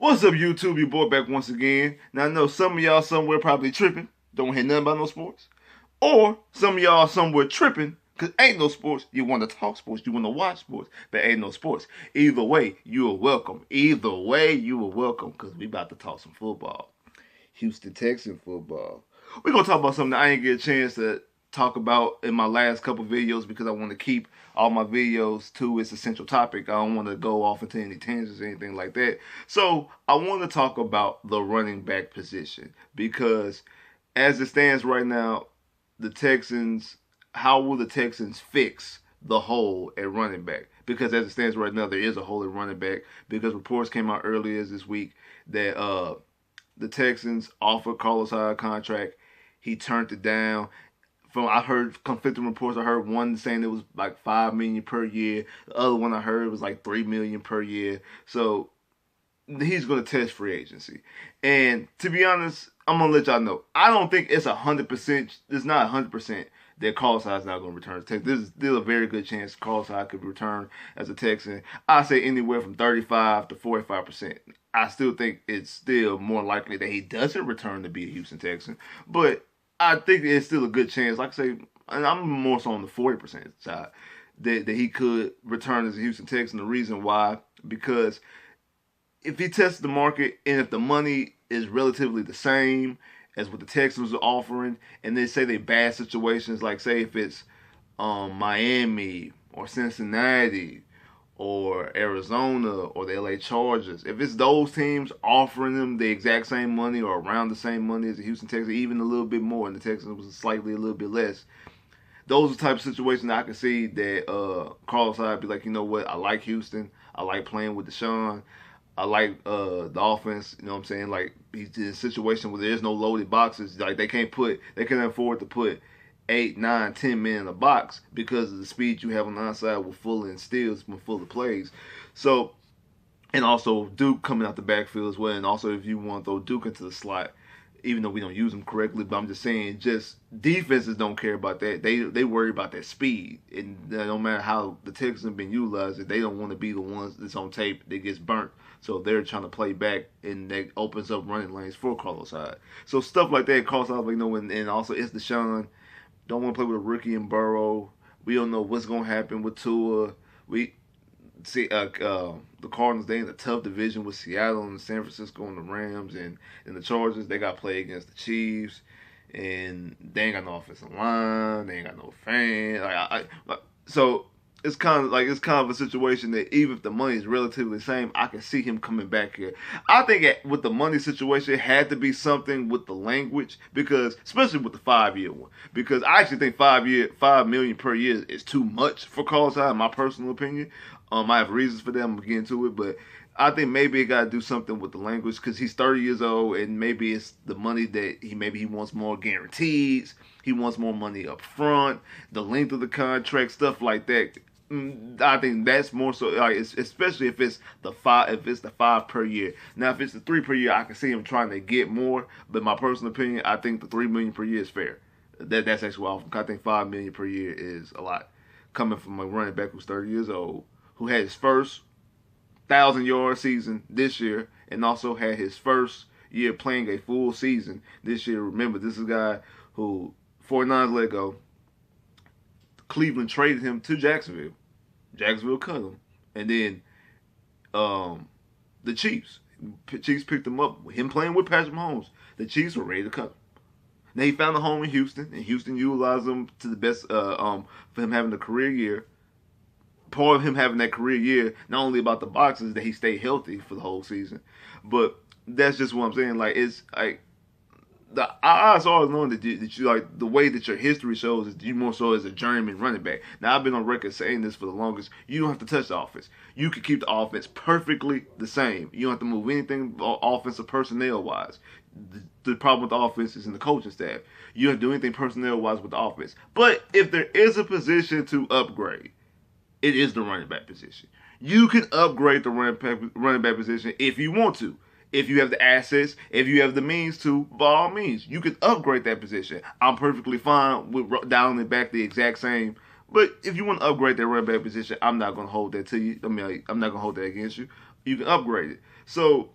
What's up, YouTube? Your boy back once again. Now, I know some of y'all somewhere probably tripping, don't hear nothing about no sports. Or some of y'all somewhere tripping, because ain't no sports. You want to talk sports, you want to watch sports, but ain't no sports. Either way, you are welcome. Either way, you are welcome, because we about to talk some football. Houston Texans football. We're going to talk about something that I didn't get a chance to talk about in my last couple videos because I want to keep all my videos to its essential topic. I don't want to go off into any tangents or anything like that. So I want to talk about the running back position because as it stands right now, the Texans, how will the Texans fix the hole at running back? Because as it stands right now, there is a hole at running back because reports came out earlier this week that the Texans offered Carlos Hyde a contract. He turned it down. I heard conflicting reports. I heard one saying it was like $5 million per year. The other one I heard was like $3 million per year. So he's going to test free agency. And to be honest, I'm gonna let y'all know. I don't think it's 100%. It's not 100% that Carlos Hyde's not going to return to Texas. There's still a very good chance Carlos Hyde could return as a Texan. I say anywhere from 35 to 45%. I still think it's still more likely that he doesn't return to be a Houston Texan, but I think it's still a good chance. Like I say, and I'm more so on the 40% side that he could return as a Houston Texan. The reason why, because if he tests the market and if the money is relatively the same as what the Texans are offering, and they say they bad situations, like say if it's Miami or Cincinnati or Arizona or the LA Chargers, if it's those teams offering them the exact same money or around the same money as the Houston Texans, even a little bit more, and the Texans was slightly a little bit less, those are the type of situations that I can see that Carlos Hyde be like, you know what, I like Houston, I like playing with Deshaun, I like the offense. You know what I'm saying? Like he's in a situation where there's no loaded boxes. Like they can't afford to put 8, 9, 10 men in a box because of the speed you have on the outside with full and steals, with full of plays. So, and also Duke coming out the backfield as well. And also if you want to throw Duke into the slot, even though we don't use them correctly, but I'm just saying, just defenses don't care about that. They worry about that speed, and no matter how the Texans have been utilized, they don't want to be the ones that's on tape that gets burnt. So they're trying to play back, and that opens up running lanes for Carlos Hyde. So stuff like that, Carlos Hyde, and also it's Deshaun. Don't want to play with a rookie in Burrow. We don't know what's gonna happen with Tua. We see the Cardinals. They in a tough division with Seattle and San Francisco and the Rams and the Chargers. They got to play against the Chiefs, and they ain't got no offensive line. They ain't got no fans. So it's kind of a situation that even if the money is relatively the same, I can see him coming back here. I think with the money situation, it had to be something with the language because, especially with the 5-year one, because I actually think $5 million per year is too much for Carlos Hyde, in my personal opinion. I have reasons for that. I'm gonna get into it, but I think maybe it got to do something with the language because he's 30 years old, and maybe it's the money that he wants more guarantees. He wants more money up front, the length of the contract, stuff like that. I think that's more so, like, especially if it's the five per year. Now, if it's the 3 per year, I can see him trying to get more. But my personal opinion, I think the $3 million per year is fair. That's actually awful. I think $5 million per year is a lot coming from a running back who's 30 years old, who had his first 1,000-yard season this year, and also had his first year playing a full season this year. Remember, this is a guy who 49ers let go. Cleveland traded him to Jacksonville. Jacksonville cut him, and then the Chiefs picked him up. Him playing with Patrick Mahomes, the Chiefs were ready to cut him. Now he found a home in Houston, and Houston utilized him to the best for him having a career year. Part of him having that career year, not only about the boxes that he stayed healthy for the whole season, but that's just what I'm saying. Like it's like I also always known that you like the way that your history shows is you more so as a journeyman running back. Now I've been on record saying this for the longest. You don't have to touch the offense. You can keep the offense perfectly the same. You don't have to move anything offensive personnel wise. The problem with the offense is in the coaching staff. You don't have to do anything personnel wise with the offense. But if there is a position to upgrade, it is the running back position. You can upgrade the running back position if you want to. If you have the assets, if you have the means to, by all means, you can upgrade that position. I'm perfectly fine with dialing it back the exact same. But if you want to upgrade that running back position, I'm not going to hold that to you. I'm not going to hold that against you. You can upgrade it. So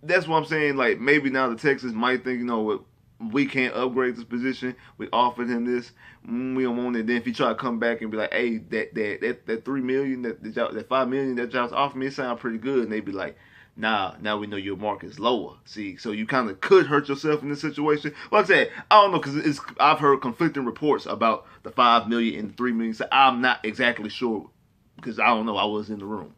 that's what I'm saying. Like maybe now the Texans might think, you know what, we can't upgrade this position. We offered him this. We don't want it. Then if he try to come back and be like, hey, that $3 million, that $5 million that y'all offered me, it sound pretty good. And they be like, nah, now we know your market is lower. See, so you kind of could hurt yourself in this situation. Like I said, I don't know because I've heard conflicting reports about the $5 million and the $3 million. So I'm not exactly sure because I don't know. I was in the room.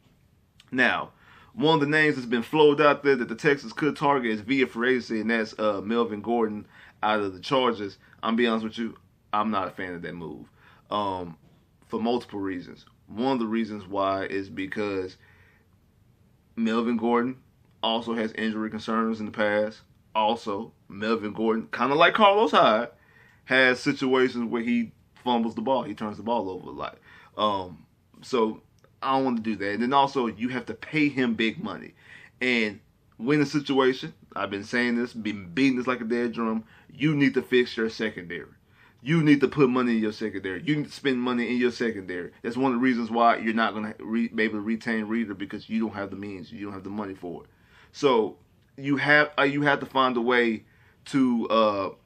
Now, one of the names that's been floated out there that the Texans could target is via free agency, and that's Melvin Gordon out of the Chargers. I'm be honest with you, I'm not a fan of that move for multiple reasons. One of the reasons why is because Melvin Gordon also has injury concerns in the past. Also, Melvin Gordon, kind of like Carlos Hyde, has situations where he fumbles the ball. He turns the ball over a lot. So I don't want to do that. And then also, you have to pay him big money. And when the situation, I've been saying this, been beating this like a dead drum, you need to fix your secondary. You need to put money in your secondary. You need to spend money in your secondary. That's one of the reasons why you're not going to be able to retain Reader because you don't have the means. You don't have the money for it. So you have to find a way to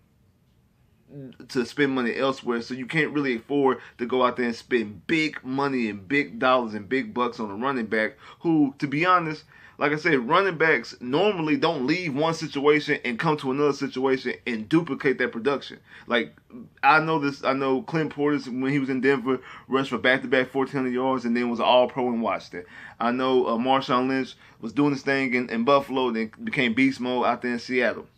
spend money elsewhere. So you can't really afford to go out there and spend big money and big dollars and big bucks on a running back who, to be honest, like I said, running backs normally don't leave one situation and come to another situation and duplicate that production. Like, I know Clint Portis, when he was in Denver, rushed for back-to-back 1,400 yards and then was an all-pro in Washington. I know Marshawn Lynch was doing his thing in Buffalo, then became beast mode out there in Seattle.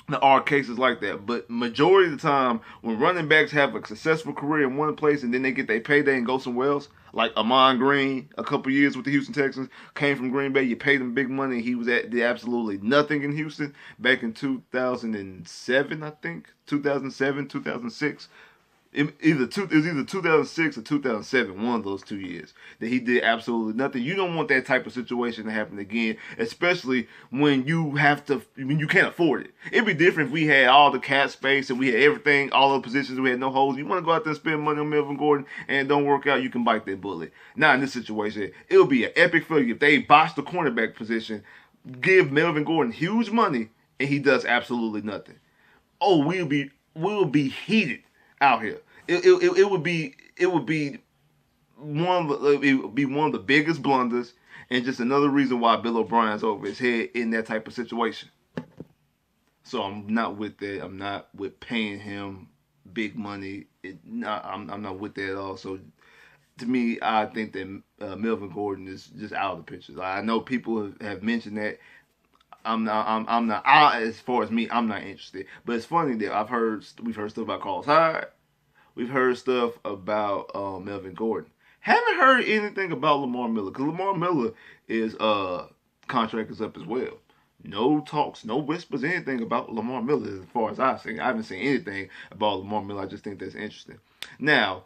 There are cases like that, but majority of the time, when running backs have a successful career in one place and then they get their payday and go somewhere else, like Amon Green, a couple years with the Houston Texans, came from Green Bay, you paid him big money, and he was did absolutely nothing in Houston back in 2007, I think, 2007, 2006. It was either 2006 or 2007, one of those 2 years, that he did absolutely nothing. You don't want that type of situation to happen again, especially when you can't afford it. It'd be different if we had all the cap space and we had everything, all the positions, we had no holes. You want to go out there and spend money on Melvin Gordon and it don't work out, you can bite that bullet. Now in this situation, it would be an epic failure if they botch the cornerback position, give Melvin Gordon huge money, and he does absolutely nothing. Oh, we'll be heated out here. It would be one of the biggest blunders, and just another reason why Bill O'Brien's over his head in that type of situation. So I'm not with that. I'm not with paying him big money. I'm not with that at all. So to me, I think that Melvin Gordon is just out of the picture. I know people have mentioned that. I'm not. As far as me, I'm not interested. But it's funny that we've heard stuff about Carlos Hyde. We've heard stuff about Melvin Gordon. Haven't heard anything about Lamar Miller because Lamar Miller is contract is up as well. No talks, no whispers, anything about Lamar Miller as far as I've seen. I haven't seen anything about Lamar Miller. I just think that's interesting. Now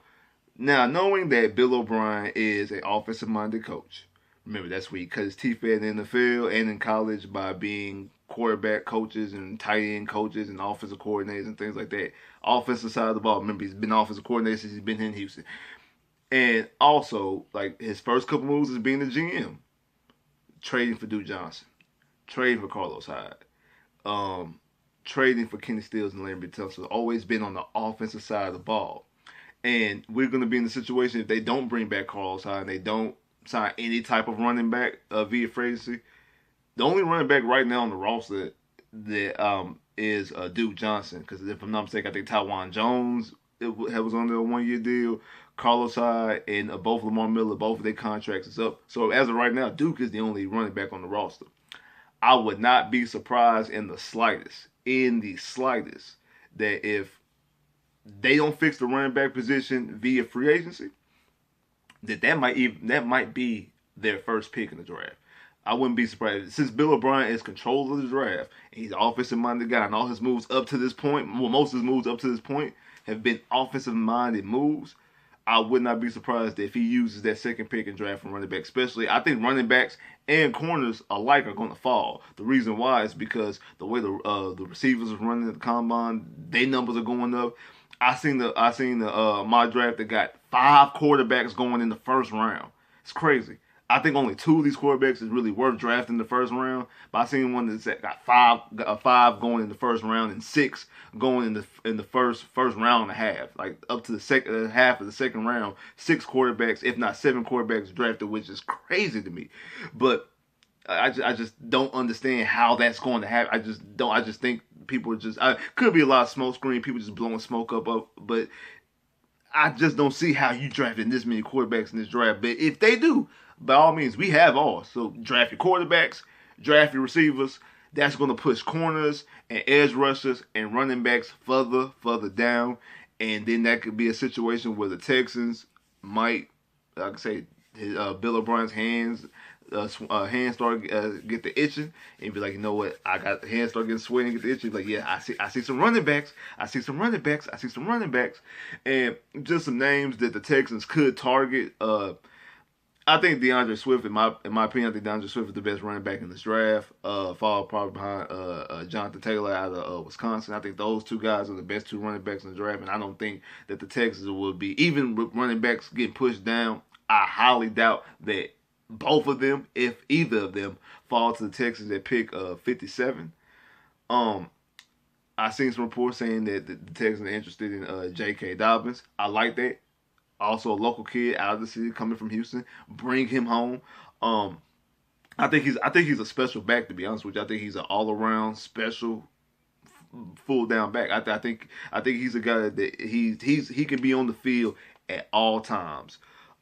knowing that Bill O'Brien is an offensive-minded coach. Remember, that's where he cut his teeth at in the NFL and in college by being quarterback coaches and tight end coaches and offensive coordinators and things like that. Offensive side of the ball. Remember, he's been offensive coordinator since he's been here in Houston. And also, like, his first couple moves is being the GM. Trading for Duke Johnson. Trading for Carlos Hyde. Trading for Kenny Stills and Larry Tunsil. Always been on the offensive side of the ball. And we're going to be in the situation if they don't bring back Carlos Hyde and they don't sign any type of running back via free agency. The only running back right now on the roster that is Duke Johnson. Because if I'm not mistaken, I think Tywan Jones was on a 1-year deal. Carlos Hyde and both Lamar Miller, both of their contracts is up. So as of right now, Duke is the only running back on the roster. I would not be surprised in the slightest, that if they don't fix the running back position via free agency, that might be their first pick in the draft. I wouldn't be surprised. Since Bill O'Brien is control of the draft, and he's an offensive-minded guy, and all his moves up to this point, well, most of his moves up to this point have been offensive-minded moves, I would not be surprised if he uses that second pick and draft from running back. Especially, I think running backs and corners alike are going to fall. The reason why is because the way the receivers are running at the combine, their numbers are going up. I seen the my draft that got 5 quarterbacks going in the first round. It's crazy. I think only two of these quarterbacks is really worth drafting in the first round. But I seen one that's got five going in the first round and six going in the first round and a half, like up to the second half of the second round. Six quarterbacks, if not seven quarterbacks drafted, which is crazy to me. But I just don't understand how that's going to happen. I just don't. I just think people are just. Could be a lot of smoke screen. People just blowing smoke up. But I just don't see how you drafted this many quarterbacks in this draft. But if they do, by all means, we have all. So draft your quarterbacks, draft your receivers. That's going to push corners and edge rushers and running backs further down. And then that could be a situation where the Texans might, like I say, Bill O'Brien's hands start get the itching, and be like, you know what, I got the hands start getting sweaty and get the itching. Like, yeah, I see some running backs, I see some running backs, and just some names that the Texans could target. I think DeAndre Swift, in my opinion, I think DeAndre Swift is the best running back in this draft. Followed probably behind Jonathan Taylor out of Wisconsin. I think those two guys are the best two running backs in the draft, and I don't think that the Texans will be, even with running backs getting pushed down, I highly doubt that both of them, if either of them, fall to the Texans at pick 57. I seen some reports saying that the Texans are interested in J.K. Dobbins. I like that. Also, a local kid out of the city coming from Houston. Bring him home. I think he's a special back, to be honest with you. I think he's an all around special full down back. I think he's a guy that he can be on the field at all times.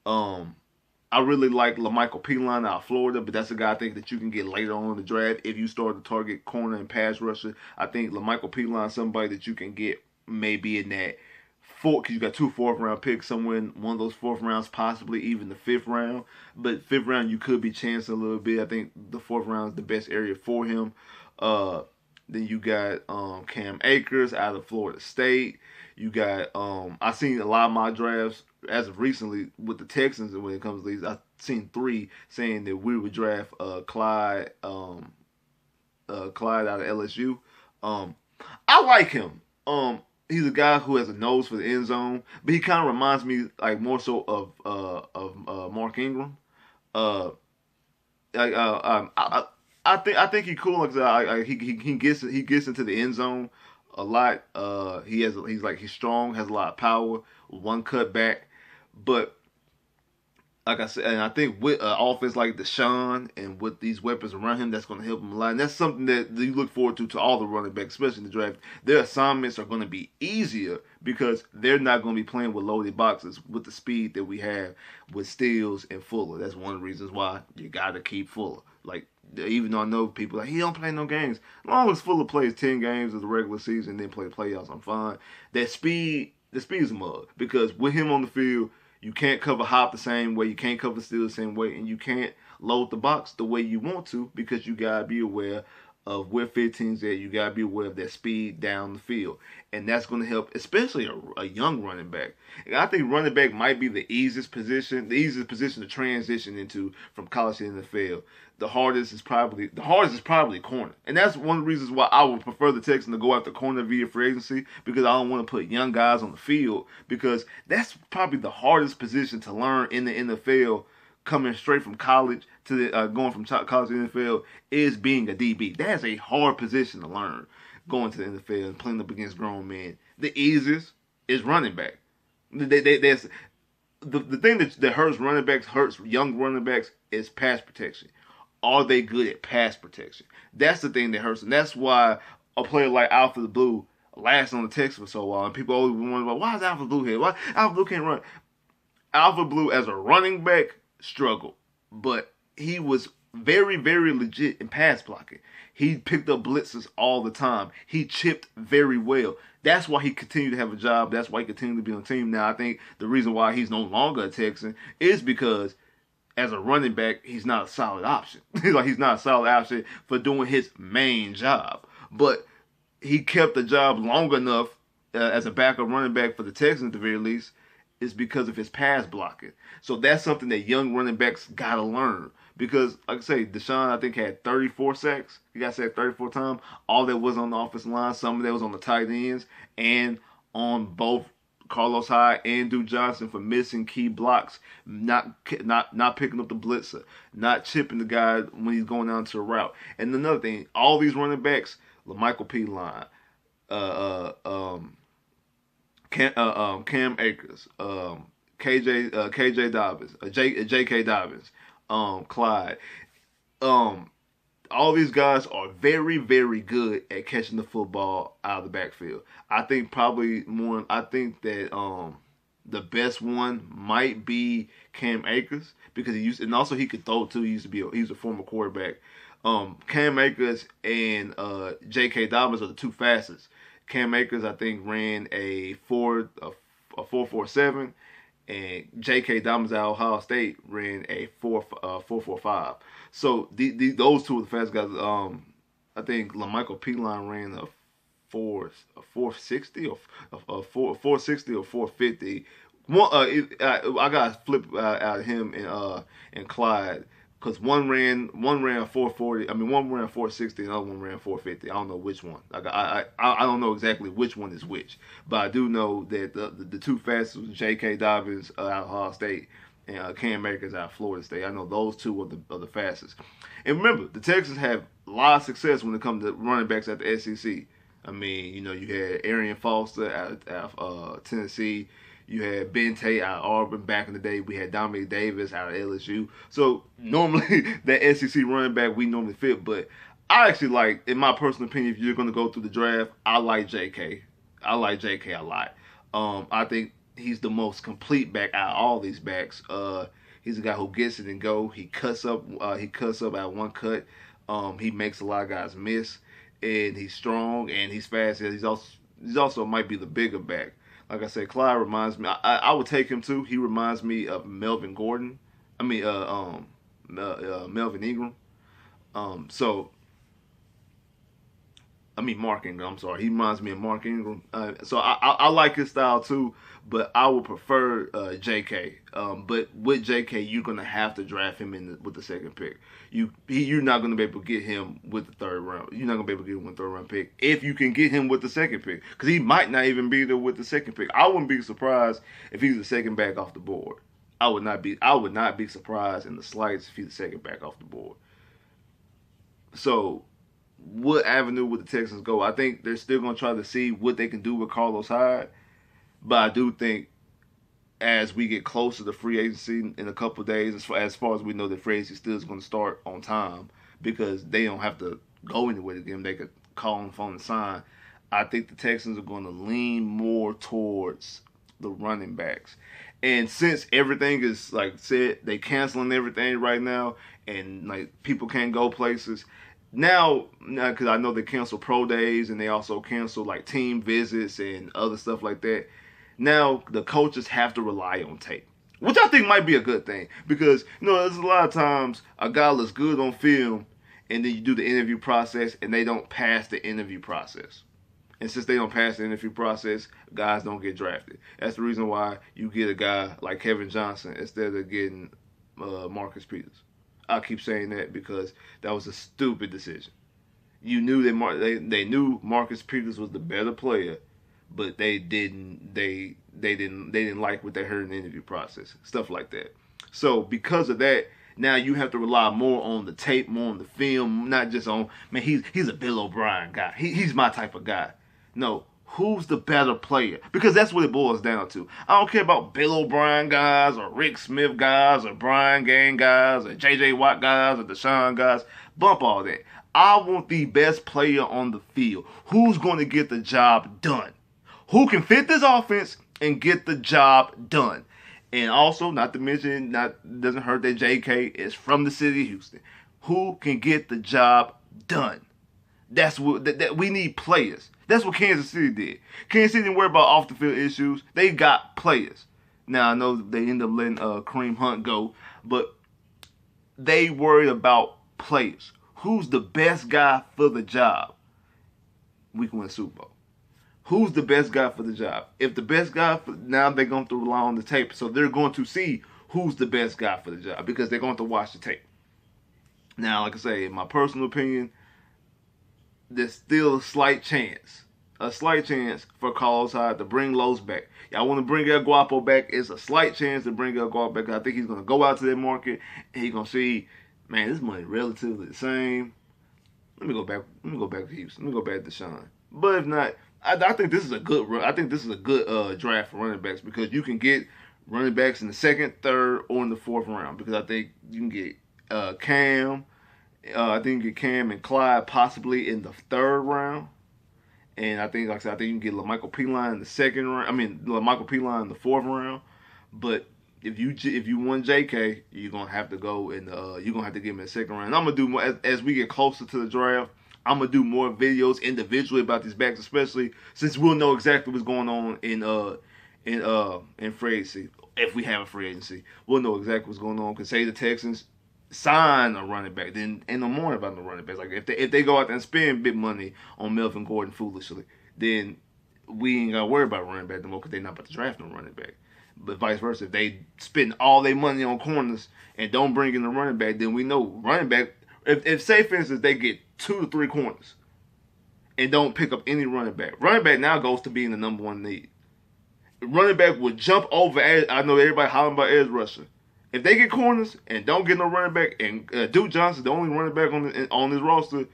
I really like LaMichael Pilon out of Florida, but that's a guy I think that you can get later on in the draft if you start to target corner and pass rusher. I think LaMichael Pilon is somebody that you can get maybe in that because you got 2 4th-round picks somewhere in one of those 4th rounds, possibly even the 5th round. But 5th round, you could be chancing a little bit. I think the 4th round is the best area for him. Then you got Cam Akers out of Florida State. You got I've seen a lot of my drafts as of recently with the Texans, and when it comes to these, I've seen 3 saying that we would draft Clyde out of LSU. I like him. He's a guy who has a nose for the end zone, but he kind of reminds me like more so of Mark Ingram. I think he's cool. Like he gets into the end zone a lot. He's strong, has a lot of power, one cut back, but like I said, and I think with offense like Deshaun and with these weapons around him, that's going to help him a lot. And that's something that you look forward to all the running backs, especially in the draft. Their assignments are going to be easier because they're not going to be playing with loaded boxes with the speed that we have with Stills and Fuller. That's one of the reasons why you got to keep Fuller. Like, even though I know people like, he don't play no games. As long as Fuller plays 10 games of the regular season and then play playoffs, I'm fine. The speed is a mug because with him on the field, you can't cover Hop the same way. You can't cover Steele the same way. And you can't load the box the way you want to because you got to be aware of where 15's at. You got to be aware of that speed down the field. And that's going to help, especially a young running back. And I think running back might be the easiest position to transition into from college to the NFL. The hardest is probably corner. And that's one of the reasons why I would prefer the Texans to go after corner via free agency, because I don't want to put young guys on the field, because that's probably the hardest position to learn in the NFL, coming straight from college to going from college to the NFL, is being a DB. That's a hard position to learn, going to the NFL and playing up against grown men. The easiest is running back. There's the thing that hurts young running backs is pass protection. Are they good at pass protection? That's the thing that hurts them. That's why a player like Alfred Blue lasts on the Texans for so long. And people always wonder about, why is Alfred Blue here? Why Alfred Blue can't run? Alfred Blue as a running back struggled, but he was very, very legit in pass blocking. He picked up blitzes all the time. He chipped very well. That's why he continued to have a job. That's why he continued to be on the team. Now, I think the reason why he's no longer a Texan is because as a running back, he's not a solid option. He's not a solid option for doing his main job. But he kept the job long enough as a backup running back for the Texans, at the very least, is because of his pass blocking. So that's something that young running backs got to learn. Because, like I say, Deshaun, I think, had 34 sacks. He got sacked 34 times. All that was on the offensive line. Some of that was on the tight ends and on both Carlos Hyde and Duke Johnson for missing key blocks, not picking up the blitzer, not chipping the guy when he's going down to the route. And another thing, all these running backs, LaMichael P. Line, Cam Akers, KJ Dobbins, J.K. Dobbins, Clyde. All these guys are very, very good at catching the football out of the backfield. I think probably more. I think that the best one might be Cam Akers because and also he could throw too. He's a former quarterback. Cam Akers and J.K. Dobbins are the two fastest. Cam Akers, I think, ran a 4.47, and J.K. Dobbins at Ohio State ran a 4.45. So those two are the fast guys. I think LaMichael P. Line ran a 460 or a 460 or 450. I got flip out of him and Clyde because one ran 440. I mean, one ran 460, and the other one ran 450. I don't know which one. I don't know exactly which one is which, but I do know that the two fastest was J.K. Dobbins out of Ohio State and Cam Akers out of Florida State. I know those two are the fastest. And remember, the Texans have a lot of success when it comes to running backs at the SEC. I mean, you had Arian Foster out of Tennessee. You had Ben Tate out of Auburn back in the day. We had Dominic Davis out of LSU. So normally that SEC running back we normally fit. But I actually like, in my personal opinion, if you're going to go through the draft, I like JK. I like JK a lot. I think he's the most complete back out of all these backs. He's a guy who gets it and go. He cuts up. He cuts up at one cut. He makes a lot of guys miss, and he's strong and he's fast. He's also might be the bigger back. Like I said, Clyde reminds me. I would take him too. He reminds me of Melvin Gordon. I mean, Melvin Ingram. Mark Ingram. I'm sorry. He reminds me of Mark Ingram. So I like his style too, but I would prefer J.K. But with J.K., you're gonna have to draft him with the second pick. You're not gonna be able to get him with the third round. You're not gonna be able to get him with the third round pick if you can get him with the second pick, because he might not even be there with the second pick. I wouldn't be surprised if he's the second back off the board. I would not be surprised in the slightest if he's the second back off the board. So, what avenue would the Texans go? I think they're still going to try to see what they can do with Carlos Hyde. But I do think as we get closer to free agency in a couple of days, as far as we know, that free agency still is going to start on time because they don't have to go anywhere to get him. They could call on the phone and sign. I think the Texans are going to lean more towards the running backs. And since everything is like said, they canceling everything right now, and like people can't go places. Now, because I know they cancel pro days and they also cancel like team visits and other stuff like that. Now the coaches have to rely on tape, which I think might be a good thing because there's a lot of times a guy looks good on film, and then you do the interview process and they don't pass the interview process. And since they don't pass the interview process, guys don't get drafted. That's the reason why you get a guy like Kevin Johnson instead of getting Marcus Peters. I keep saying that because that was a stupid decision. You knew that they knew Marcus Peters was the better player, but they didn't like what they heard in the interview process, stuff like that. So because of that, now you have to rely more on the tape, more on the film, not just on he's a Bill O'Brien guy. He's my type of guy. No, who's the better player? Because that's what it boils down to. I don't care about Bill O'Brien guys or Rick Smith guys or Brian Gang guys or J.J. Watt guys or Deshaun guys. Bump all that. I want the best player on the field. Who's going to get the job done? Who can fit this offense and get the job done? And also, not to mention, doesn't hurt that J.K. is from the city of Houston. Who can get the job done? That's what that we need players. That's what Kansas City did. Kansas City didn't worry about off the field issues. They got players. Now I know they ended up letting Kareem Hunt go, but they worried about players. Who's the best guy for the job? We can win the Super Bowl. Who's the best guy for the job? If the best guy, now they're going to rely on the tape. So they're going to see who's the best guy for the job because they're going to watch the tape. Now, like I say, in my personal opinion, there's still a slight chance a slight chance for Carlos Hyde to bring Los back. Y'all want to bring El Guapo back? It's a slight chance to bring El Guapo back. I think he's going to go out to that market and he's going to see, man, this money relatively the same. Let me go back. Let me go back to Houston. Let me go back to Sean. But if not, I think this is a good run. I think this is a good draft for running backs because you can get running backs in the second, third, or in the fourth round. Because I think you can get Cam. I think you get Cam and Clyde possibly in the third round. And I think, like I said, I think you can get LaMichael P-Line in the second round. I mean, LaMichael P-Line in the fourth round. But if you want JK, you're gonna have to go and you're gonna have to give him a second round. And I'm gonna do more as we get closer to the draft. I'm gonna do more videos individually about these backs, especially since we'll know exactly what's going on in free agency. If we have a free agency, we'll know exactly what's going on. Cause say the Texans sign a running back, then ain't no more about the running backs. Like if they go out there and spend big money on Melvin Gordon foolishly, then we ain't gotta worry about running back no more because they're not about to draft no running back. But vice versa, if they spend all their money on corners and don't bring in a running back, then we know running back. If say for instance they get 2 to 3 corners and don't pick up any running back now goes to being the number one need. Running back would jump over. I know everybody hollering about edge rusher. If they get corners and don't get no running back, and Duke Johnson, the only running back on this roster,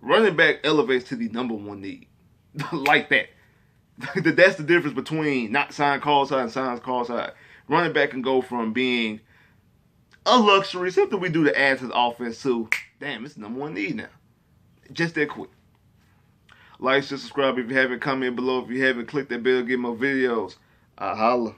running back elevates to the number one need. Like that. That's the difference between not signing Carlos Hyde and signing Carlos Hyde. Running back can go from being a luxury, something we do to add to the offense, to, damn, it's the number one need now. Just that quick. Like, share, subscribe if you haven't. Comment below if you haven't. Click that bell, get more videos. I holla.